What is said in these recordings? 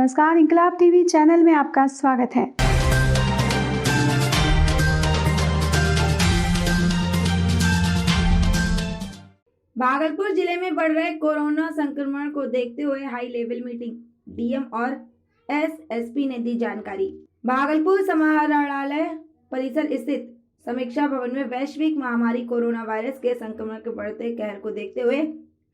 नमस्कार, इंकलाब TV channel में आपका स्वागत है। भागलपुर जिले में बढ़ रहे कोरोना संक्रमण को देखते हुए हाई लेवल मीटिंग, डीएम और एसएसपी ने दी जानकारी। भागलपुर समाहरणालय परिसर स्थित समीक्षा भवन में वैश्विक महामारी कोरोना वायरस के संक्रमण के बढ़ते कहर को देखते हुए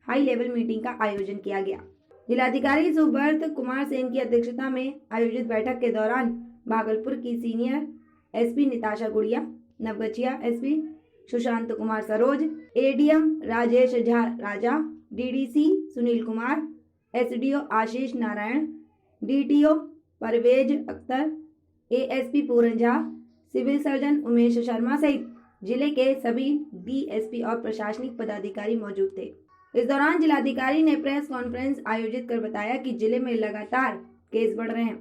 हाई लेवल मीटिंग का आयोजन किया गया। जिलाधिकारी सुब्रत कुमार सेन की अध्यक्षता में आयोजित बैठक के दौरान भागलपुर की senior SP Nitasha Gudiya, Naugachia SP Sushant Kumar Saroj, ADM Rajesh Jha राजा, डीडीसी सुनील कुमार, एसडीओ आशीष नारायण, डीटीओ परवेज अख्तर, एएसपी पूरन झा, सिविल सर्जन उमेश शर्मा सहित जिले के सभी डीएसपी और प्रशासनिक पदाधिकारी मौजूद थे। इस दौरान जिलाधिकारी ने प्रेस कॉन्फ्रेंस आयोजित कर बताया कि जिले में लगातार केस बढ़ रहे हैं,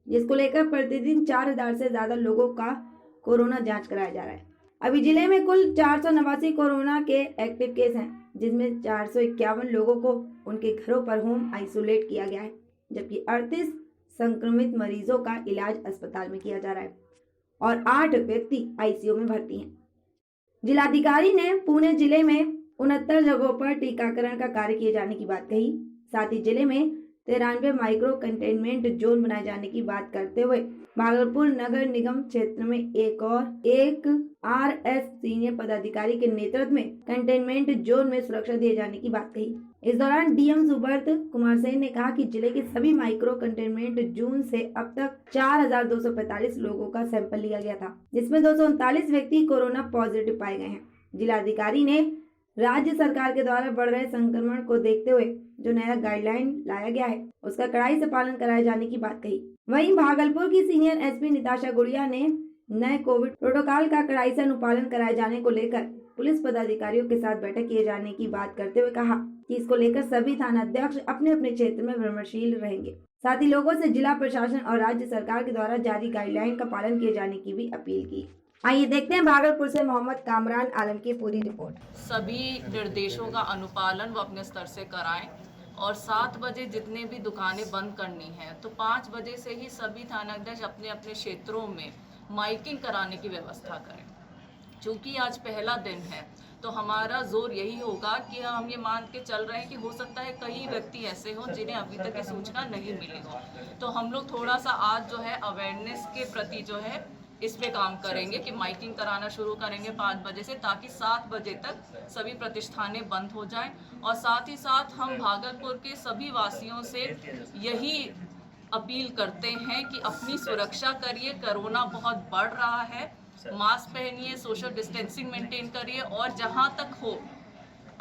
जिसको लेकर प्रतिदिन 4000 से ज्यादा लोगों का कोरोना जांच कराया जा रहा है। अभी जिले में कुल 489 कोरोना के एक्टिव केस हैं, जिसमें 451 लोगों को उनके घरों पर होम आइसोलेट किया गया है, जबकि 38 संक्रमित मरीजों का इलाज अस्पताल में किया जा रहा है और 8 व्यक्ति आईसीयू में भर्ती हैं। जिलाधिकारी ने पुणे जिले में 69 जगहों पर टीकाकरण का कार्य किए जाने की बात कही। साथ ही जिले में 93 माइक्रो कंटेनमेंट जोन बनाए जाने की बात करते हुए भागलपुर नगर निगम क्षेत्र में एक आरएस सीनियर पदाधिकारी के नेतृत्व में कंटेनमेंट जोन में सुरक्षा दिए जाने की बात कही। इस दौरान डीएम सुब्रत कुमार सेन ने कहा कि जिले के सभी माइक्रो कंटेनमेंट जोन से अब तक 4245 लोगों का सैंपल लिया गया था, जिसमें 239 व्यक्ति कोरोना पॉजिटिव पाए गए हैं। जिलाधिकारी ने राज्य सरकार के द्वारा बढ़ रहे संक्रमण को देखते हुए जो नया गाइडलाइन लाया गया है, उसका कड़ाई से पालन कराए जाने की बात कही। वहीं भागलपुर की सीनियर एसपी निताशा गुड़िया ने नए कोविड प्रोटोकॉल का कड़ाई से अनुपालन कराए जाने को लेकर पुलिस पदाधिकारियों के साथ बैठक किए जाने की बात करते हुए कहा कि इसको लेकर सभी थाना अध्यक्ष अपने अपने क्षेत्र में विमर्शशील रहेंगे। साथ ही लोगों से जिला प्रशासन और राज्य सरकार के द्वारा जारी गाइडलाइन का पालन किए जाने की भी अपील की। आइए देखते हैं भागलपुर से मोहम्मद कामरान आलम की पूरी रिपोर्ट। सभी निर्देशों का अनुपालन वो अपने स्तर से कराएं और 7 बजे जितने भी दुकानें बंद करनी है तो 5 बजे से ही सभी थानाध्यक्ष अपने अपने क्षेत्रों में माइकिंग कराने की व्यवस्था करें। चूँकि आज पहला दिन है तो हमारा जोर यही होगा कि हम ये मान के चल रहे हैं कि हो सकता है कई व्यक्ति ऐसे हों जिन्हें अभी तक ये सूचना नहीं मिली हो, तो हम लोग थोड़ा सा आज जो है अवेयरनेस के प्रति जो है इस पे काम करेंगे कि माइकिंग कराना शुरू करेंगे 5 बजे से, ताकि 7 बजे तक सभी प्रतिष्ठानें बंद हो जाएं। और साथ ही साथ हम भागलपुर के सभी वासियों से यही अपील करते हैं कि अपनी सुरक्षा करिए, कोरोना बहुत बढ़ रहा है, मास्क पहनिए, सोशल डिस्टेंसिंग मेंटेन करिए और जहां तक हो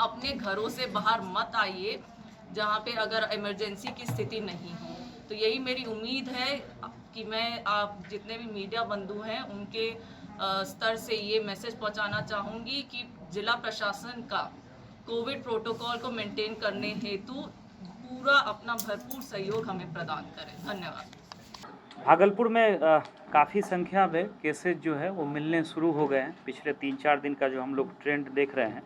अपने घरों से बाहर मत आइए जहां पे अगर इमरजेंसी की स्थिति नहीं हो। तो यही मेरी उम्मीद है कि मैं आप जितने भी मीडिया बंधु हैं उनके स्तर से ये मैसेज पहुंचाना चाहूँगी कि जिला प्रशासन का कोविड प्रोटोकॉल को मेंटेन करने हेतु पूरा अपना भरपूर सहयोग हमें प्रदान करें। धन्यवाद। भागलपुर में काफ़ी संख्या में केसेज जो है वो मिलने शुरू हो गए हैं। पिछले 3-4 दिन का जो हम लोग ट्रेंड देख रहे हैं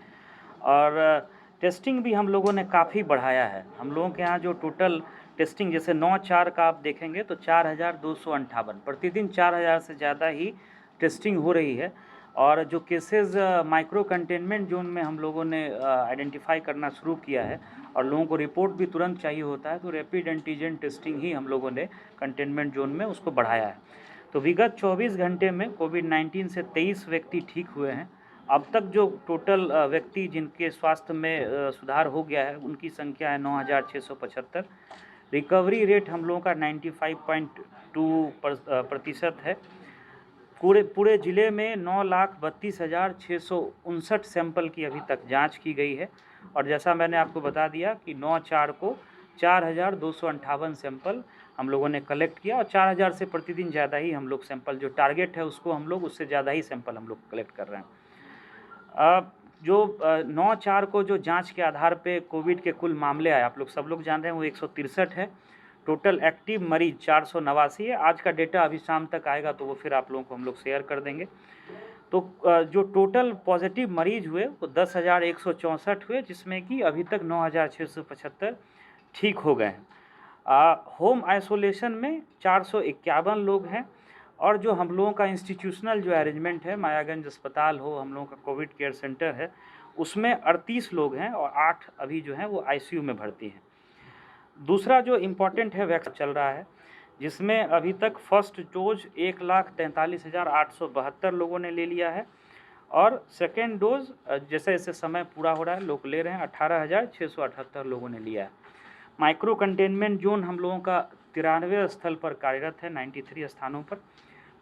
और टेस्टिंग भी हम लोगों ने काफ़ी बढ़ाया है। हम लोगों के यहाँ जो टोटल टेस्टिंग जैसे 9/4 का आप देखेंगे तो 4258 प्रतिदिन 4000 से ज़्यादा ही टेस्टिंग हो रही है। और जो केसेस माइक्रो कंटेनमेंट जोन में हम लोगों ने आइडेंटिफाई करना शुरू किया है और लोगों को रिपोर्ट भी तुरंत चाहिए होता है, तो रैपिड एंटीजन टेस्टिंग ही हम लोगों ने कंटेनमेंट जोन में उसको बढ़ाया है। तो विगत 24 घंटे में कोविड-19 से 23 व्यक्ति ठीक हुए हैं। अब तक जो टोटल व्यक्ति जिनके स्वास्थ्य में सुधार हो गया है उनकी संख्या है 9675। रिकवरी रेट हम लोगों का 95.2% है। पूरे ज़िले में 9,32,659 सैंपल की अभी तक जांच की गई है और जैसा मैंने आपको बता दिया कि 9/4 को 4258 सैंपल हम लोगों ने कलेक्ट किया और 4000 से प्रतिदिन ज़्यादा ही हम लोग सैंपल जो टारगेट है उसको हम लोग उससे ज़्यादा ही सैंपल हम लोग कलेक्ट कर रहे हैं। जो 9/4 को जो जांच के आधार पे कोविड के कुल मामले आए आप लोग सब लोग जान रहे हैं वो 163 है। टोटल एक्टिव मरीज 489 है। आज का डेटा अभी शाम तक आएगा तो वो फिर आप लोगों को हम लोग शेयर कर देंगे। तो जो टोटल पॉजिटिव मरीज हुए वो 10,164 हुए, जिसमें कि अभी तक 9,675 ठीक हो गए हैं। होम आइसोलेशन में 451 लोग हैं, और जो हम लोगों का इंस्टीट्यूशनल जो अरेंजमेंट है, मायागंज अस्पताल हो, हम लोगों का कोविड केयर सेंटर है, उसमें 38 लोग हैं और 8 अभी जो हैं वो आईसीयू में भर्ती हैं। दूसरा जो इम्पोर्टेंट है वैक्सीन चल रहा है, जिसमें अभी तक फर्स्ट डोज 1,43,872 लोगों ने ले लिया है, और सेकेंड डोज जैसे जैसे समय पूरा हो रहा है लोग ले रहे हैं, 18,678 लोगों ने लिया है। माइक्रो कंटेनमेंट जोन हम लोगों का 93 स्थल पर कार्यरत है, 93 स्थानों पर।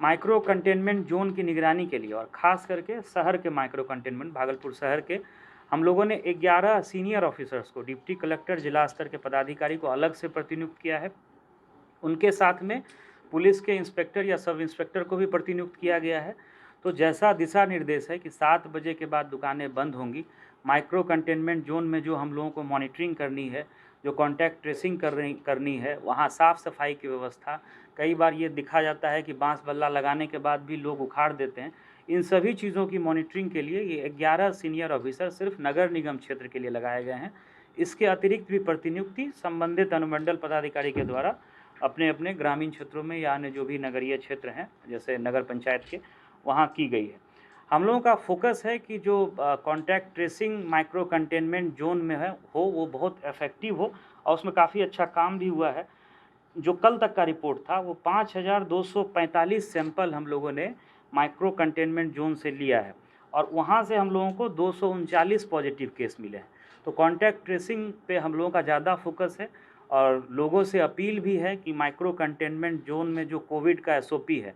माइक्रो कंटेनमेंट जोन की निगरानी के लिए और ख़ास करके शहर के माइक्रो कंटेनमेंट, भागलपुर शहर के, हम लोगों ने 11 सीनियर ऑफिसर्स को, डिप्टी कलेक्टर, जिला स्तर के पदाधिकारी को अलग से प्रतिनियुक्त किया है। उनके साथ में पुलिस के इंस्पेक्टर या सब इंस्पेक्टर को भी प्रतिनियुक्त किया गया है। तो जैसा दिशा निर्देश है कि 7 बजे के बाद दुकानें बंद होंगी, माइक्रो कंटेनमेंट जोन में जो हम लोगों को मॉनिटरिंग करनी है, जो कॉन्टैक्ट ट्रेसिंग करनी है, वहाँ साफ़ सफाई की व्यवस्था, कई बार ये दिखा जाता है कि बांस बल्ला लगाने के बाद भी लोग उखाड़ देते हैं, इन सभी चीज़ों की मॉनिटरिंग के लिए ये 11 सीनियर ऑफिसर सिर्फ नगर निगम क्षेत्र के लिए लगाए गए हैं। इसके अतिरिक्त भी प्रतिनियुक्ति संबंधित अनुमंडल पदाधिकारी के द्वारा अपने अपने ग्रामीण क्षेत्रों में या अन्य जो भी नगरीय क्षेत्र हैं जैसे नगर पंचायत के, वहाँ की गई है। हम लोगों का फोकस है कि जो contact tracing micro containment zone में है वो बहुत इफेक्टिव हो, और उसमें काफ़ी अच्छा काम भी हुआ है। जो कल तक का रिपोर्ट था वो 5,245 सैंपल हम लोगों ने माइक्रो कंटेनमेंट जोन से लिया है, और वहाँ से हम लोगों को 239 पॉजिटिव केस मिले हैं। तो कॉन्टैक्ट ट्रेसिंग पे हम लोगों का ज़्यादा फोकस है, और लोगों से अपील भी है कि माइक्रो कंटेनमेंट जोन में जो कोविड का एसओपी है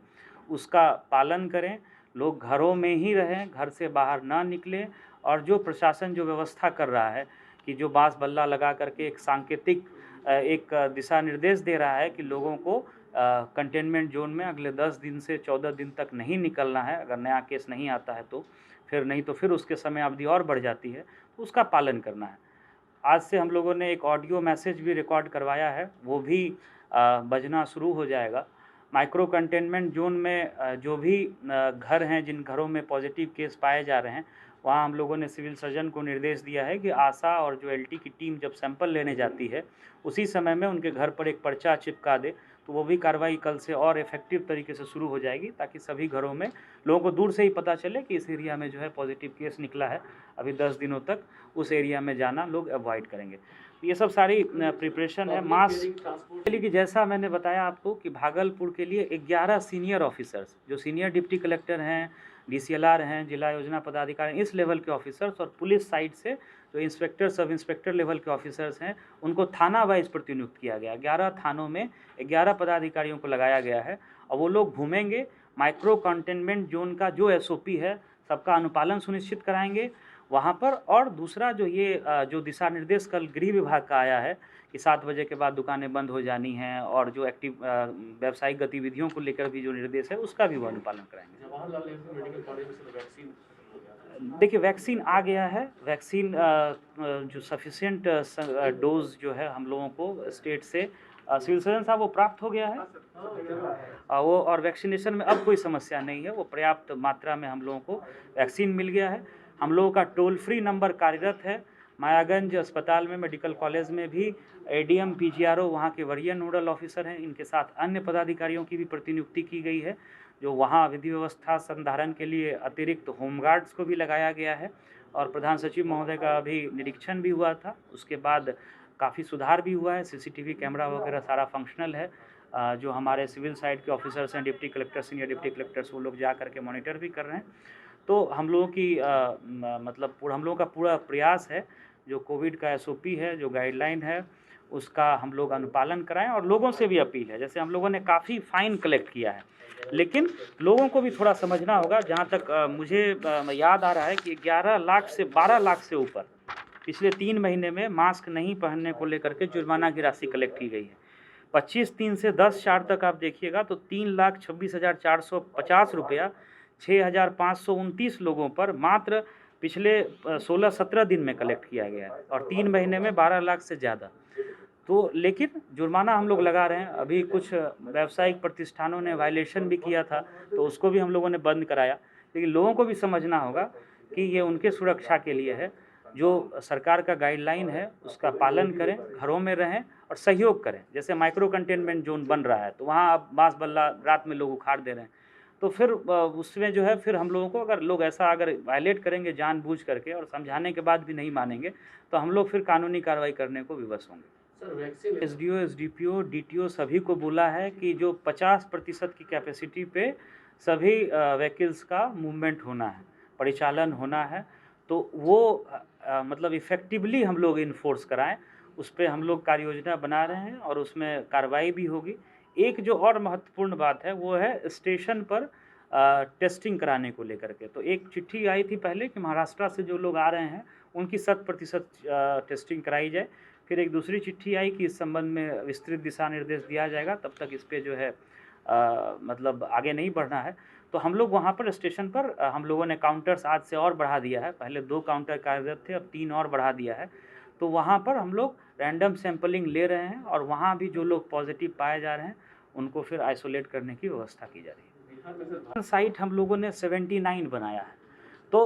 उसका पालन करें, लोग घरों में ही रहें, घर से बाहर ना निकलें, और जो प्रशासन जो व्यवस्था कर रहा है कि जो बांस बल्ला लगा करके एक सांकेतिक एक दिशा निर्देश दे रहा है कि लोगों को कंटेनमेंट जोन में अगले 10 दिन से 14 दिन तक नहीं निकलना है, अगर नया केस नहीं आता है तो फिर उसके समय अवधि और बढ़ जाती है, तो उसका पालन करना है। आज से हम लोगों ने एक ऑडियो मैसेज भी रिकॉर्ड करवाया है, वो भी बजना शुरू हो जाएगा। माइक्रो कंटेनमेंट जोन में जो भी घर हैं जिन घरों में पॉजिटिव केस पाए जा रहे हैं, वहाँ हम लोगों ने सिविल सर्जन को निर्देश दिया है कि आशा और जो एलटी की टीम जब सैंपल लेने जाती है उसी समय में उनके घर पर एक पर्चा चिपका दे, तो वो भी कार्रवाई कल से और इफेक्टिव तरीके से शुरू हो जाएगी, ताकि सभी घरों में लोगों को दूर से ही पता चले कि इस एरिया में जो है पॉजिटिव केस निकला है। अभी 10 दिनों तक उस एरिया में जाना लोग अवॉइड करेंगे। ये सब सारी प्रिपरेशन है। मास्क कि जैसा मैंने बताया आपको कि भागलपुर के लिए 11 सीनियर ऑफिसर्स, जो सीनियर डिप्टी कलेक्टर हैं, डीसीएलआर हैं, जिला योजना पदाधिकारी, इस लेवल के ऑफिसर्स, और पुलिस साइड से जो इंस्पेक्टर सब इंस्पेक्टर लेवल के ऑफिसर्स हैं, उनको थाना वाइज प्रतिनियुक्त किया गया। 11 थानों में 11 पदाधिकारियों को लगाया गया है, और वो लोग घूमेंगे, माइक्रो कंटेनमेंट जोन का जो एसओपी है सबका अनुपालन सुनिश्चित कराएंगे वहाँ पर। और दूसरा जो दिशा निर्देश कल गृह विभाग का आया है कि 7 बजे के बाद दुकानें बंद हो जानी हैं, और जो एक्टिव व्यावसायिक गतिविधियों को लेकर भी जो निर्देश है उसका भी वो अनुपालन कराएंगे। देखिए, वैक्सीन आ गया है, वैक्सीन जो सफिशिएंट डोज जो है हम लोगों को स्टेट से सिविल सर्जन साहब वो प्राप्त हो गया है, वो और वैक्सीनेशन में अब कोई समस्या नहीं है, वो पर्याप्त मात्रा में हम लोगों को वैक्सीन मिल गया है। हम लोगों का टोल फ्री नंबर कार्यरत है। मायागंज अस्पताल में, मेडिकल कॉलेज में भी एडीएम पीजीआरओ वहाँ के वरीय नोडल ऑफिसर हैं, इनके साथ अन्य पदाधिकारियों की भी प्रतिनियुक्ति की गई है, जो वहाँ विधि व्यवस्था संधारण के लिए अतिरिक्त होमगार्ड्स को भी लगाया गया है। और प्रधान सचिव महोदय का अभी निरीक्षण भी हुआ था, उसके बाद काफ़ी सुधार भी हुआ है, सीसीटीवी कैमरा वगैरह सारा फंक्शनल है। जो हमारे सिविल साइड के ऑफिसर्स हैं, deputy collector, senior deputy collectors, वो लोग जा करके मॉनिटर भी कर रहे हैं। तो हम लोगों की हम लोगों का पूरा प्रयास है, जो कोविड का एसओपी है, जो गाइडलाइन है, उसका हम लोग अनुपालन कराएं। और लोगों से भी अपील है, जैसे हम लोगों ने काफ़ी फाइन कलेक्ट किया है, लेकिन लोगों को भी थोड़ा समझना होगा। जहाँ तक मुझे याद आ रहा है कि 11 लाख से 12 लाख से ऊपर पिछले 3 महीने में मास्क नहीं पहनने को लेकर के जुर्माना की राशि कलेक्ट की गई है। 25/3 से 10/4 तक आप देखिएगा तो 3,26,450 रुपया 6,529 लोगों पर मात्र पिछले 16-17 दिन में कलेक्ट किया गया है, और 3 महीने में 12 लाख से ज़्यादा। तो लेकिन जुर्माना हम लोग लगा रहे हैं। अभी कुछ व्यावसायिक प्रतिष्ठानों ने वायलेशन भी किया था, तो उसको भी हम लोगों ने बंद कराया। लेकिन लोगों को भी समझना होगा कि ये उनके सुरक्षा के लिए है। जो सरकार का गाइडलाइन है उसका पालन करें, घरों में रहें, और सहयोग करें। जैसे माइक्रो कंटेनमेंट जोन बन रहा है तो वहाँ अब बांस बल्ला रात में लोग उखाड़ दे रहे हैं, तो फिर उसमें जो है फिर हम लोगों को अगर लोग ऐसा अगर वायलेट करेंगे जानबूझ करके और समझाने के बाद भी नहीं मानेंगे तो हम लोग फिर कानूनी कार्रवाई करने को विवश होंगे। एसडीओ, एसडीपीओ, डीटीओ सभी को बोला है कि जो 50% की कैपेसिटी पे सभी व्हीकल्स का मूवमेंट होना है, परिचालन होना है, तो वो मतलब इफ़ेक्टिवली हम लोग इन्फोर्स कराएं। उस पर हम लोग कार्य योजना बना रहे हैं और उसमें कार्रवाई भी होगी। एक जो और महत्वपूर्ण बात है वो है स्टेशन पर टेस्टिंग कराने को लेकर के। तो एक चिट्ठी आई थी पहले कि महाराष्ट्र से जो लोग आ रहे हैं उनकी 100% टेस्टिंग कराई जाए। फिर एक दूसरी चिट्ठी आई कि इस संबंध में विस्तृत दिशा निर्देश दिया जाएगा, तब तक इस पे जो है मतलब आगे नहीं बढ़ना है। तो हम लोग वहाँ पर स्टेशन पर हम लोगों ने काउंटर्स आज से और बढ़ा दिया है। पहले 2 काउंटर कार्यरत थे, अब 3 और बढ़ा दिया है। तो वहाँ पर हम लोग रैंडम सैंपलिंग ले रहे हैं और वहाँ भी जो लोग पॉजिटिव पाए जा रहे हैं उनको फिर आइसोलेट करने की व्यवस्था की जा रही है। साइट हम लोगों ने 79 बनाया है। तो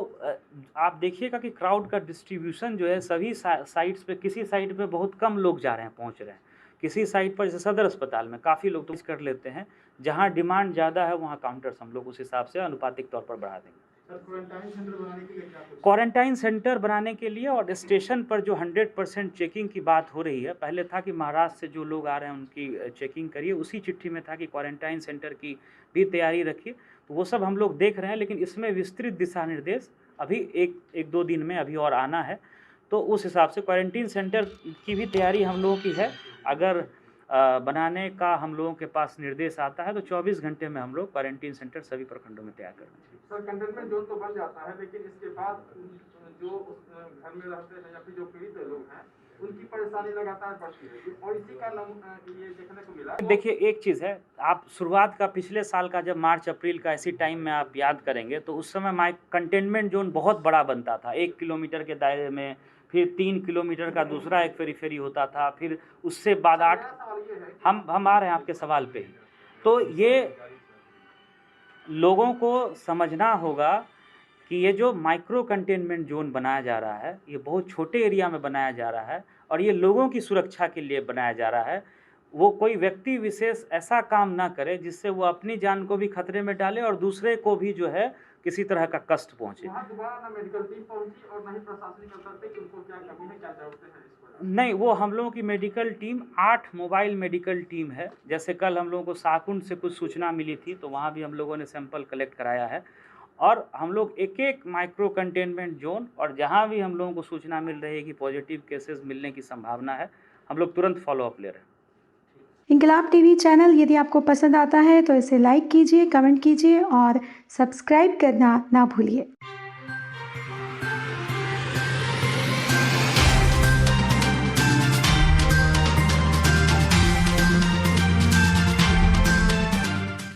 आप देखिएगा कि क्राउड का डिस्ट्रीब्यूशन जो है सभी साइट्स पे, किसी साइट पे बहुत कम लोग जा रहे हैं, पहुंच रहे हैं। किसी साइट पर जैसे सदर अस्पताल में काफ़ी लोग तो कर लेते हैं, जहां डिमांड ज़्यादा है वहां काउंटर्स हम लोग उस हिसाब से अनुपातिक तौर पर बढ़ा देंगे। क्वारंटाइन सेंटर बनाने के लिए और स्टेशन पर जो 100% चेकिंग की बात हो रही है, पहले था कि महाराष्ट्र से जो लोग आ रहे हैं उनकी चेकिंग करिए, उसी चिट्ठी में था कि क्वारंटाइन सेंटर की भी तैयारी रखिए। तो वो सब हम लोग देख रहे हैं, लेकिन इसमें विस्तृत दिशा निर्देश अभी एक 2 दिन में अभी और आना है। तो उस हिसाब से क्वारंटीन सेंटर की भी तैयारी हम लोगों की है। अगर बनाने का हम लोगों के पास निर्देश आता है तो 24 घंटे में हम लोग क्वारंटीन सेंटर सभी प्रखंडों में तैयार करेंगे। सर, कंटेनमेंट जोन तो बन जाता है, लेकिन इसके बाद जो उस घर में रहते हैं या फिर जो पीड़ित लोग हैं उनकी परेशानी लगातार बढ़ती है और इसी का ये देखने को मिला। देखिए, एक चीज़ है, आप शुरुआत का पिछले साल का जब मार्च अप्रैल का इसी टाइम में आप याद करेंगे तो उस समय कंटेनमेंट जोन बहुत बड़ा बनता था, 1 किलोमीटर के दायरे में, फिर 3 किलोमीटर का दूसरा एक पेरीफेरी होता था, फिर उससे बाद 8। हम आ रहे हैं आपके सवाल पे ही। तो ये लोगों को समझना होगा कि ये जो माइक्रो कंटेनमेंट जोन बनाया जा रहा है ये बहुत छोटे एरिया में बनाया जा रहा है और ये लोगों की सुरक्षा के लिए बनाया जा रहा है। वो कोई व्यक्ति विशेष ऐसा काम ना करे जिससे वो अपनी जान को भी खतरे में डाले और दूसरे को भी जो है किसी तरह का कष्ट पहुंचे। वहाँ दोबारा ना मेडिकल टीम पहुंची और ना ही प्रशासनिक स्तर पे कि उनको क्या कमी है, क्या जरूरतें हैं इस पर। नहीं, वो हम लोगों की medical team 8 mobile medical team है। जैसे कल हम लोगों को साकुंड से कुछ सूचना मिली थी तो वहाँ भी हम लोगों ने सैंपल कलेक्ट कराया है और हम लोग एक माइक्रो कंटेनमेंट जोन और जहाँ भी हम लोगों को सूचना मिल रही है कि पॉजिटिव केसेस मिलने की संभावना है, हम लोग तुरंत फॉलोअप ले रहे हैं। इंकलाब टीवी चैनल यदि आपको पसंद आता है तो इसे लाइक कीजिए, कमेंट कीजिए और सब्सक्राइब करना ना भूलिए।